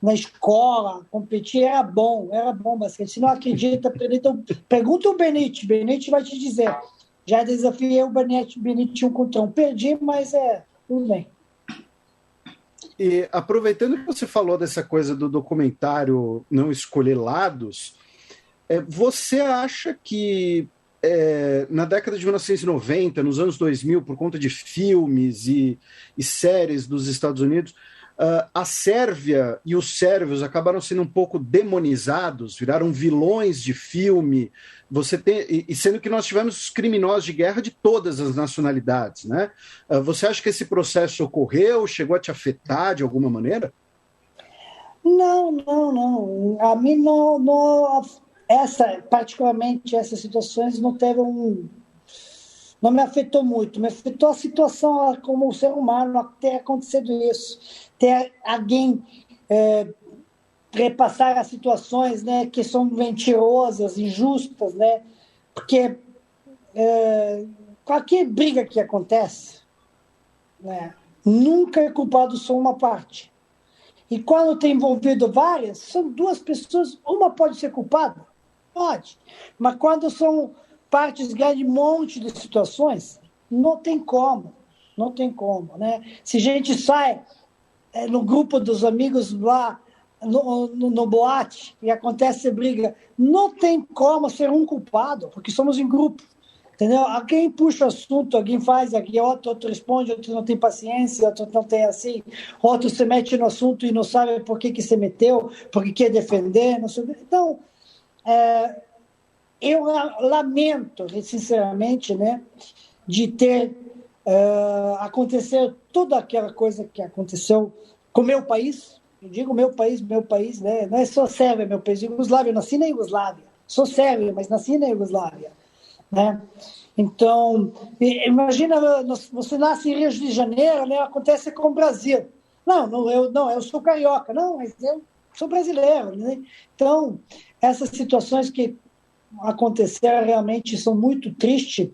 Na escola, competia, era bom basquete. Se não acredita, então, pergunta o Benite vai te dizer. Já desafiei o Benite 1 contra 1. Perdi, mas tudo bem. E aproveitando que você falou dessa coisa do documentário não escolher lados, você acha que na década de 1990, nos anos 2000, por conta de filmes e séries dos Estados Unidos, a Sérvia e os sérvios acabaram sendo um pouco demonizados, viraram vilões de filme, e sendo que nós tivemos criminosos de guerra de todas as nacionalidades, né? Você acha que esse processo ocorreu, chegou a te afetar de alguma maneira? Não. A mim não particularmente essas situações não me afetou muito, me afetou a situação como ser humano, ter acontecido isso, ter alguém repassar as situações, né, que são mentirosas, injustas, né, porque qualquer briga que acontece, né, nunca é culpado só uma parte. E quando tem envolvido várias, são duas pessoas, uma pode ser culpada? Pode. Mas quando são partes grandes, um monte de situações, não tem como, né? Se a gente sai no grupo dos amigos lá, no boate, e acontece briga, não tem como ser um culpado, porque somos em grupo, entendeu? Alguém puxa o assunto, alguém faz, aqui outro responde, outro não tem paciência, outro não tem assim, outro se mete no assunto e não sabe por que se meteu, porque quer defender, não sei. Então, eu lamento, sinceramente, né, de ter acontecido toda aquela coisa que aconteceu com o meu país. Eu digo meu país, né? Não é só Sérvia, meu país. Iugoslávia, eu nasci na Iugoslávia. Sou sérvio, mas nasci na Iugoslávia, né? Então, imagina, você nasce em Rio de Janeiro, né? Acontece com o Brasil. Eu sou carioca. Não, mas eu sou brasileiro, né? Então, essas situações que aconteceram realmente são muito tristes,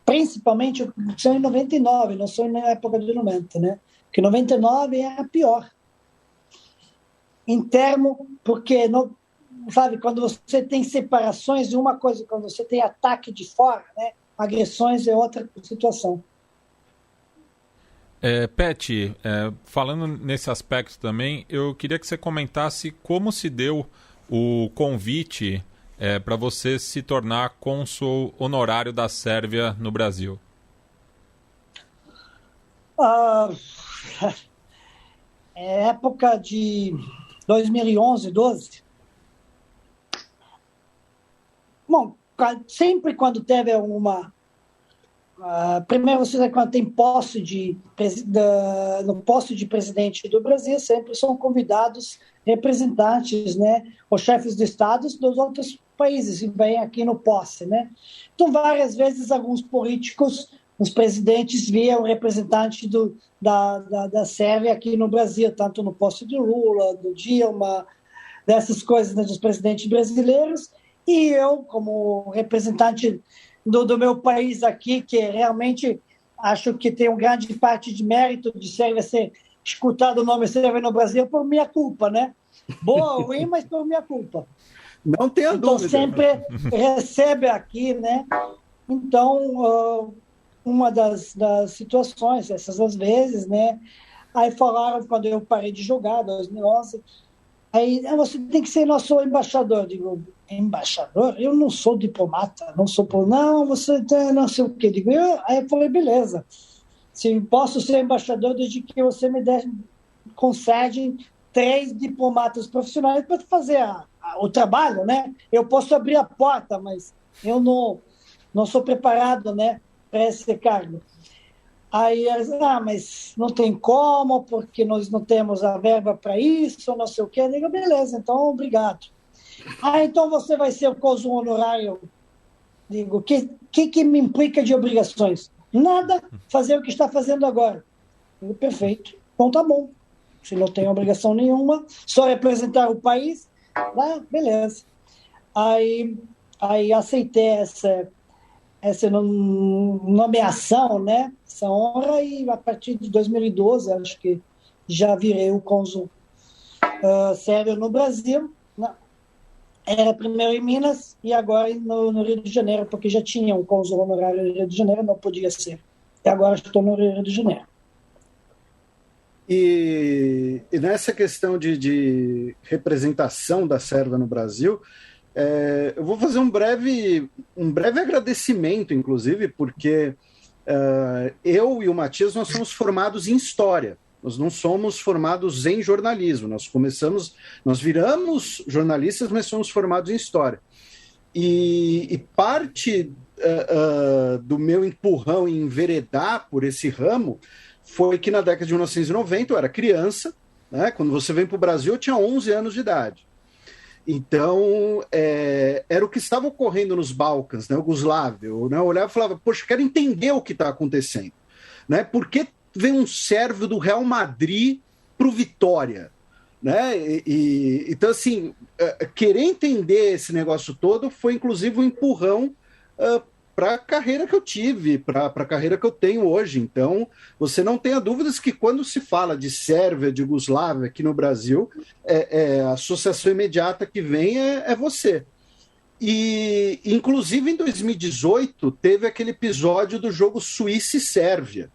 principalmente são em 99, não são na época de 90, né? Porque 99 é a pior. Em termo, porque, sabe, quando você tem separações de uma coisa, quando você tem ataque de fora, né, agressões é outra situação. Pet, falando nesse aspecto também, eu queria que você comentasse como se deu o convite para você se tornar cônsul honorário da Sérvia no Brasil. Época de 2011, 12. Bom, sempre quando teve primeiro, você sabe, quando tem no posto de presidente do Brasil, sempre são convidados representantes, né, os chefes de estados dos outros países que vêm aqui no posse, né? Então, várias vezes, alguns políticos, os presidentes viam representantes da Sérvia aqui no Brasil, tanto no posto de Lula, do Dilma, dessas coisas, né, dos presidentes brasileiros, e eu, como representante do meu país aqui, que realmente acho que tem uma grande parte de mérito de Sérvia ser escutado o nome Sérvia no Brasil por minha culpa, né? Boa ou ruim, mas por minha culpa. Não tenha dúvida. Então, sempre recebe aqui, né? Então, uma das situações, essas às vezes, né? Aí falaram, quando eu parei de jogar, 2011, aí você tem que ser nosso embaixador. Digo, embaixador? Eu não sou diplomata, não sou... Não, você não sei o quê. Digo, aí eu falei, beleza. Se posso ser embaixador desde que você me concede 3 diplomatas profissionais para fazer o trabalho, né? Eu posso abrir a porta, mas eu não sou preparado, né, para esse cargo. Aí eles, mas não tem como, porque nós não temos a verba para isso, não sei o quê. Eu digo, beleza, então obrigado. Então você vai ser o cônsul honorário. Digo, o que me implica de obrigações? Nada, fazer o que está fazendo agora. Digo, perfeito, então tá bom. Se não tem obrigação nenhuma, só representar o país, beleza. Aí aceitei essa nomeação, né? Essa honra, e a partir de 2012, acho que já virei o cônsul sérvio no Brasil. Era primeiro em Minas e agora no Rio de Janeiro, porque já tinha um cônsul honorário no Rio de Janeiro, não podia ser. E agora estou no Rio de Janeiro. E nessa questão de representação da Sérvia no Brasil, eu vou fazer um breve agradecimento, inclusive, porque eu e o Matias, nós somos formados em História. Nós não somos formados em jornalismo. Nós viramos jornalistas, mas somos formados em História. E parte do meu empurrão em enveredar por esse ramo foi que na década de 1990 eu era criança, né? Quando você vem para o Brasil eu tinha 11 anos de idade. Então, era o que estava ocorrendo nos Balcãs, né? Yugoslávia. Eu olhava e falava, poxa, eu quero entender o que está acontecendo. Né? Por que vem um sérvio do Real Madrid para o Vitória? Né? Então, assim, querer entender esse negócio todo foi, inclusive, um empurrão para a carreira que eu tive, para a carreira que eu tenho hoje. Então, você não tenha dúvidas que quando se fala de Sérvia, de Iugoslávia aqui no Brasil, a associação imediata que vem é você. E, inclusive, em 2018, teve aquele episódio do jogo Suíça e Sérvia,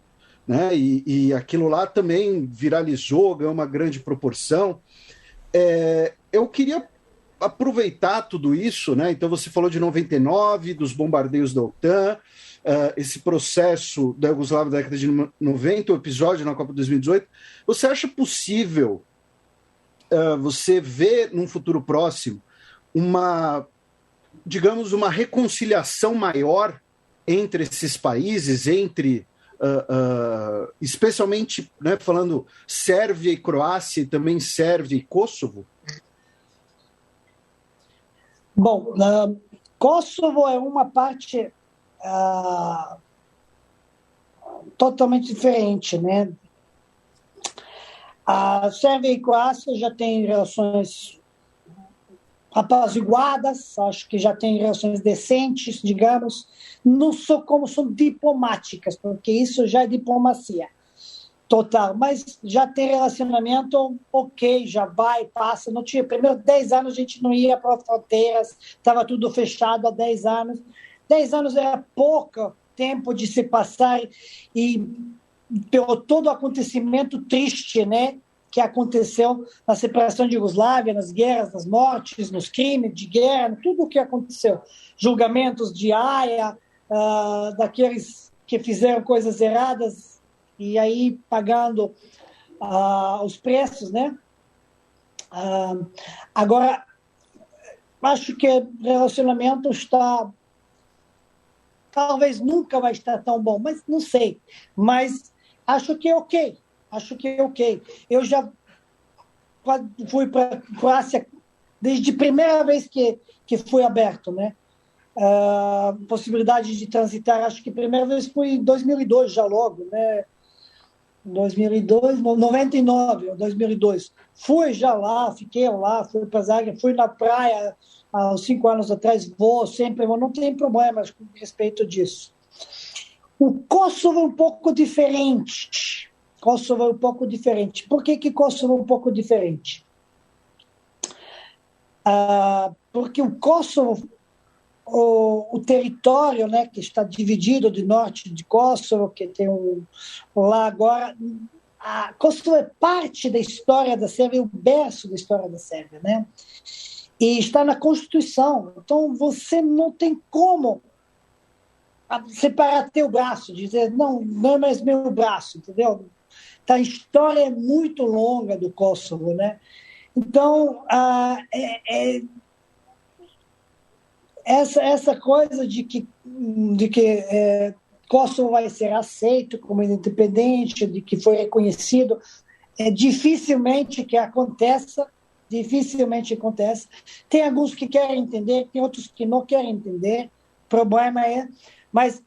né? E aquilo lá também viralizou, ganhou uma grande proporção. Eu queria aproveitar tudo isso, né? Então você falou de 99, dos bombardeios da OTAN, esse processo da Iugoslávia da década de 90, o episódio na Copa de 2018. Você acha possível você ver num futuro próximo digamos, uma reconciliação maior entre esses países, especialmente, né, falando Sérvia e Croácia, e também Sérvia e Kosovo? Bom, Kosovo é uma parte totalmente diferente, né? A Sérvia e Croácia já têm relações apaziguadas, acho que já têm relações decentes, digamos, não são como são diplomáticas, porque isso já é diplomacia. total, mas já tem relacionamento, ok, já vai, passa. Não tinha, primeiro 10 anos a gente não ia para fronteiras, estava tudo fechado há 10 anos. 10 anos era pouco tempo de se passar e pelo todo o acontecimento triste, né, que aconteceu na separação de Iugoslávia, nas guerras, nas mortes, nos crimes de guerra, tudo o que aconteceu. Julgamentos de Haia, daqueles que fizeram coisas erradas e aí pagando os preços, né? Agora, acho que o relacionamento está... Talvez nunca vai estar tão bom, mas não sei. Mas acho que é ok. Eu já fui para a Croácia desde a primeira vez que foi aberto, né? Possibilidade de transitar, acho que a primeira vez foi em 2002, já logo, né? 2002, 99 ou 2002. Fui já lá, fiquei lá, fui para Zagreb, fui na praia há uns 5 anos atrás, vou sempre, mas não tem problema com respeito disso. O Kosovo é um pouco diferente. Por que Kosovo é um pouco diferente? Porque o Kosovo, o território, né, que está dividido de norte de Kosovo, que tem lá agora, Kosovo é parte da história da Sérvia, o berço da história da Sérvia, né? E está na Constituição. Então, você não tem como separar teu braço, dizer, não é mais meu braço, entendeu? Então, a história é muito longa do Kosovo, né? Então, essa coisa de que Kosovo vai ser aceito como independente, de que foi reconhecido, dificilmente acontece. Tem alguns que querem entender, tem outros que não querem entender. O problema mas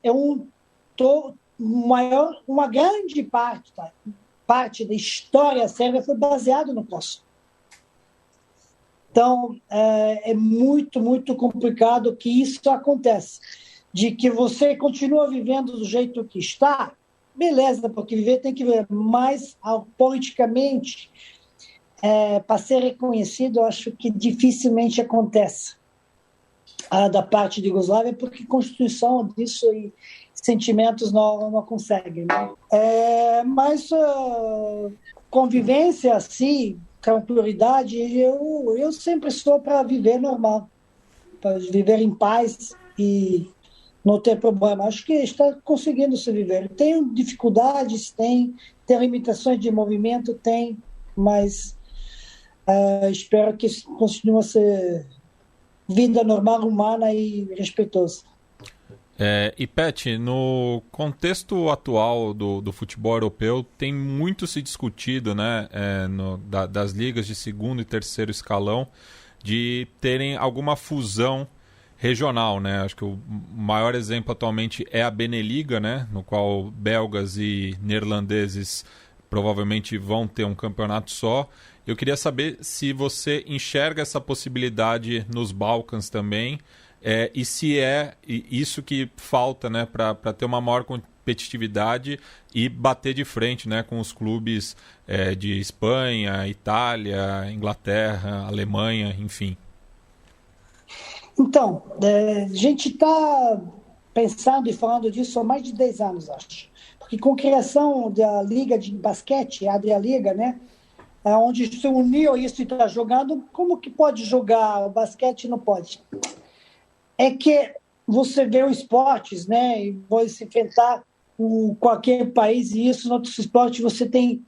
uma grande parte da história sérvia foi baseada no Kosovo. Então, é muito, muito complicado que isso aconteça. De que você continua vivendo do jeito que está, beleza, porque viver tem que viver, mas politicamente, para ser reconhecido, eu acho que dificilmente acontece da parte de Iugoslávia, porque Constituição disso e sentimentos não conseguem. Né? Mas convivência assim, tranquilidade, eu sempre estou para viver normal, para viver em paz e não ter problema. Acho que está conseguindo se viver. Tem dificuldades, tem limitações de movimento, mas espero que continue a ser vida normal, humana e respeitosa. E Pet, no contexto atual do futebol europeu, tem muito se discutido, né, das ligas de segundo e terceiro escalão, de terem alguma fusão regional, né? Acho que o maior exemplo atualmente é a Beneliga, né, no qual belgas e neerlandeses provavelmente vão ter um campeonato só. Eu queria saber se você enxerga essa possibilidade nos Balcãs também, e se é isso que falta, né, para ter uma maior competitividade e bater de frente, né, com os clubes de Espanha, Itália, Inglaterra, Alemanha, enfim. Então, a gente está pensando e falando disso há mais de 10 anos, acho. Porque com a criação da Liga de Basquete, a Adrialiga, né, onde se uniu isso e está jogando, como que pode jogar o basquete? Não pode. É que você vê os esportes, né, e vai se enfrentar com qualquer país, e isso, no outros esportes, você tem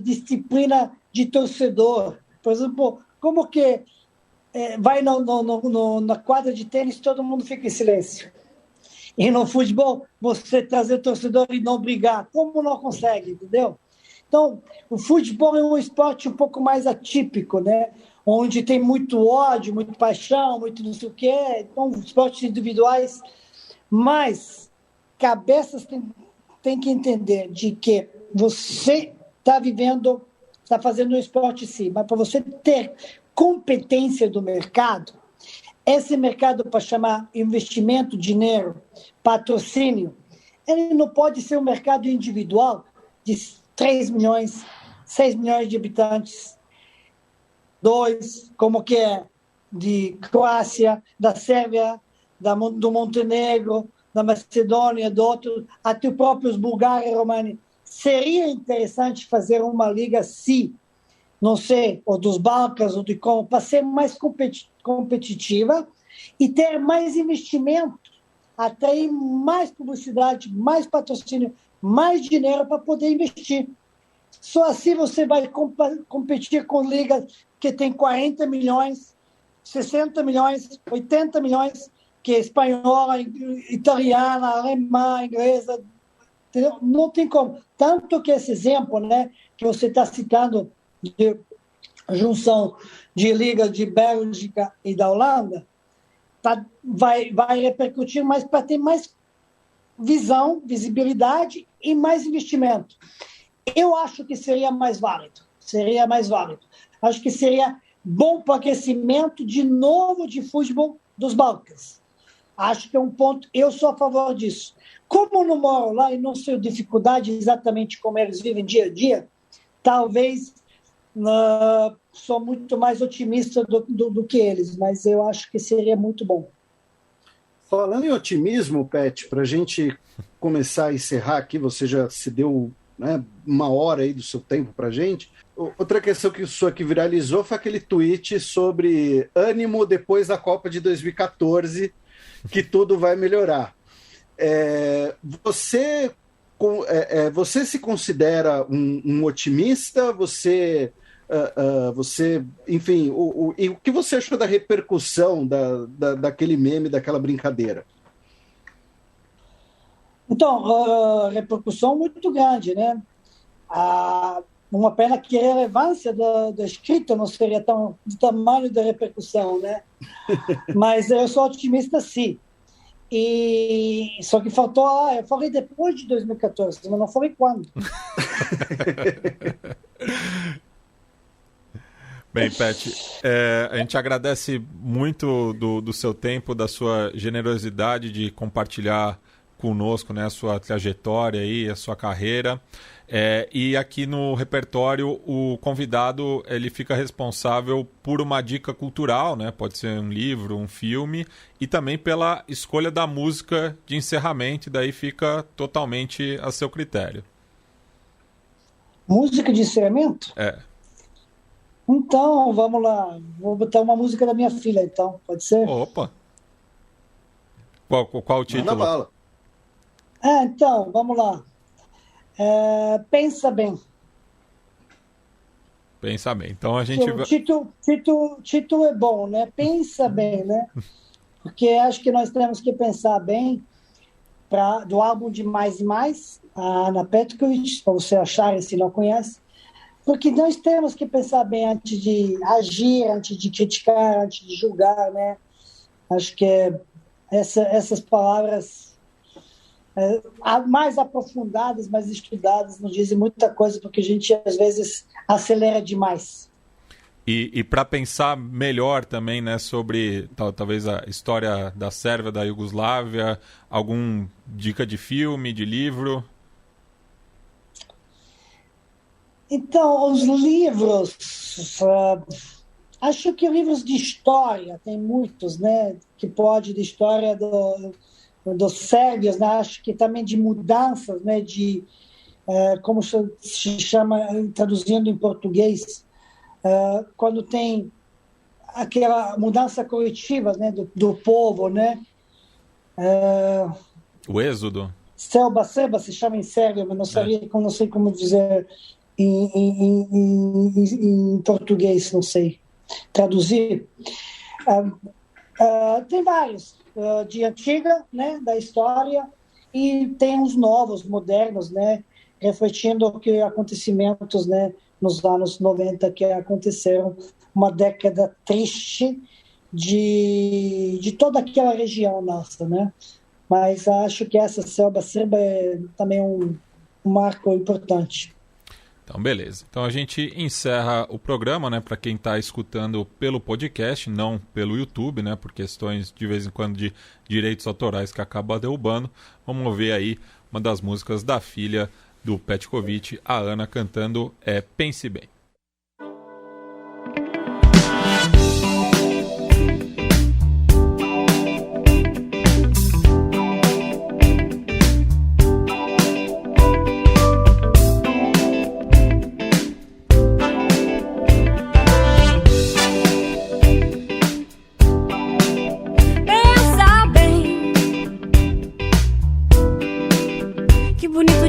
disciplina de torcedor. Por exemplo, como que vai na quadra de tênis, todo mundo fica em silêncio. E no futebol, você trazer torcedor e não brigar, como não consegue, entendeu? Então, o futebol é um esporte um pouco mais atípico, né? Onde tem muito ódio, muito paixão, muito não sei o quê. Então, esportes individuais. Mas, cabeças tem que entender de que você está fazendo um esporte sim, mas para você ter competência do mercado, esse mercado, para chamar investimento, dinheiro, patrocínio, ele não pode ser um mercado individual de 3 milhões, 6 milhões de habitantes, 2, como que é, de Croácia, da Sérvia, do Montenegro, da Macedônia, do outro, até os próprios Bulgária e România. Seria interessante fazer uma liga assim, não sei, ou dos Balcãs, ou de como, para ser mais competitiva e ter mais investimento, atrair mais publicidade, mais patrocínio, mais dinheiro para poder investir. Só assim você vai competir com ligas que tem 40 milhões, 60 milhões, 80 milhões, que é espanhola, italiana, alemã, inglesa, entendeu? Não tem como. Tanto que esse exemplo, né, que você está citando, de junção de ligas de Bélgica e da Holanda, vai repercutir mais para ter mais visão, visibilidade e mais investimento. Eu acho que seria mais válido. Acho que seria bom para o aquecimento de novo de futebol dos Balcãs. Acho que é um ponto, eu sou a favor disso. Como eu não moro lá e não sei a dificuldade exatamente como eles vivem dia a dia, talvez sou muito mais otimista do que eles, mas eu acho que seria muito bom. Falando em otimismo, Pet, para a gente começar a encerrar aqui, você já se deu, né, uma hora aí do seu tempo para a gente. Outra questão que isso aqui viralizou foi aquele tweet sobre ânimo depois da Copa de 2014, que tudo vai melhorar. Você se considera um otimista? Você, enfim, o que você achou da repercussão daquele meme, daquela brincadeira? Então, repercussão muito grande, né? Uma pena que a relevância da escrita não seria do tamanho da repercussão, né? Mas eu sou otimista, sim. Só que faltou, eu falei depois de 2014, mas não falei quando. Bem, Pet, a gente agradece muito do seu tempo, da sua generosidade de compartilhar conosco, né, a sua trajetória aí, a sua carreira. E aqui no repertório o convidado ele fica responsável por uma dica cultural, né? Pode ser um livro, um filme, e também pela escolha da música de encerramento, e daí fica totalmente a seu critério. Música de encerramento? Então, vamos lá. Vou botar uma música da minha filha, então. Pode ser? Opa! Qual o título? Manda bala. Então, vamos lá. Pensa Bem. Pensa Bem. Então a gente... O título é bom, né? Pensa bem, né? Porque acho que nós temos que pensar bem do álbum de Mais e Mais, a Ana Petkovic, para você achar se não conhece, porque nós temos que pensar bem antes de agir, antes de criticar, antes de julgar, né? Acho que essas palavras mais aprofundadas, mais estudadas, nos dizem muita coisa, porque a gente às vezes acelera demais. E para pensar melhor também, né, sobre talvez a história da Sérvia, da Iugoslávia, algum dica de filme, de livro? Então, os livros, acho que livros de história, tem muitos, né, que pode, de história dos sérvios, né, acho que também de mudanças, né, de, como se chama, traduzindo em português, quando tem aquela mudança coletiva, né, do povo, né? O êxodo? Seba se chama em sérvio, mas não sei como dizer em português, não sei traduzir. Tem vários de antiga, né, da história, e tem uns novos, modernos, né, refletindo que acontecimentos, né, nos anos 90 que aconteceram, uma década triste de toda aquela região nossa, né? Mas acho que essa Selba Srba é também um marco importante. Então, beleza. Então, a gente encerra o programa, né, para quem está escutando pelo podcast, não pelo YouTube, né, por questões, de vez em quando, de direitos autorais que acaba derrubando. Vamos ver aí uma das músicas da filha do Petkovic, a Ana cantando Pense Bem.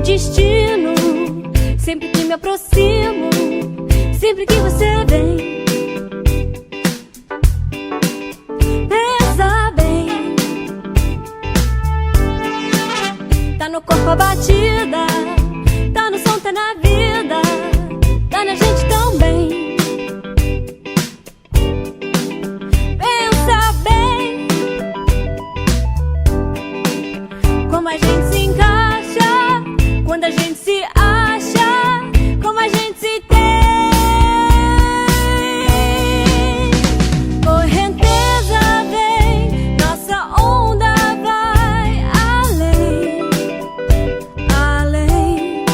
Destino, sempre que me aproximo, sempre que você vem, pensa bem, tá no corpo a batida, tá no som, tá na vida, tá na gente também, pensa bem, como a gente se encaixa. Quando a gente se acha, como a gente se tem. Correnteza vem, nossa onda vai além, além.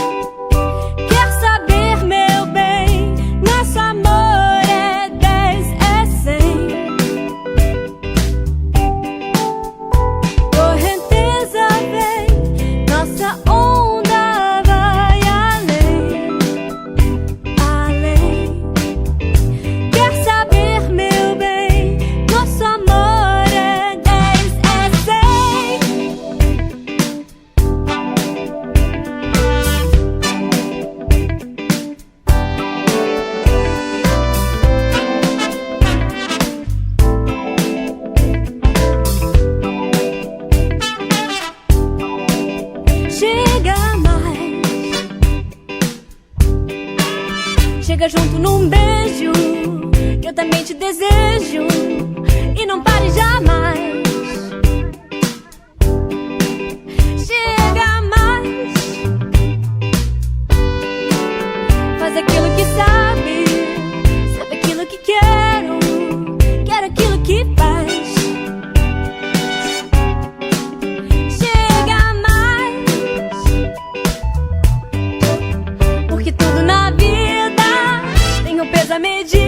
Quer saber, meu bem, nosso amor é 10, é 100. Correnteza vem, nossa onda chega junto num beijo, que eu também te desejo, e não pare jamais. Chega mais, faz aquilo que sabe, sabe aquilo que quero, quero aquilo que faz. Chega mais, porque tudo na vida tem um peso a medir.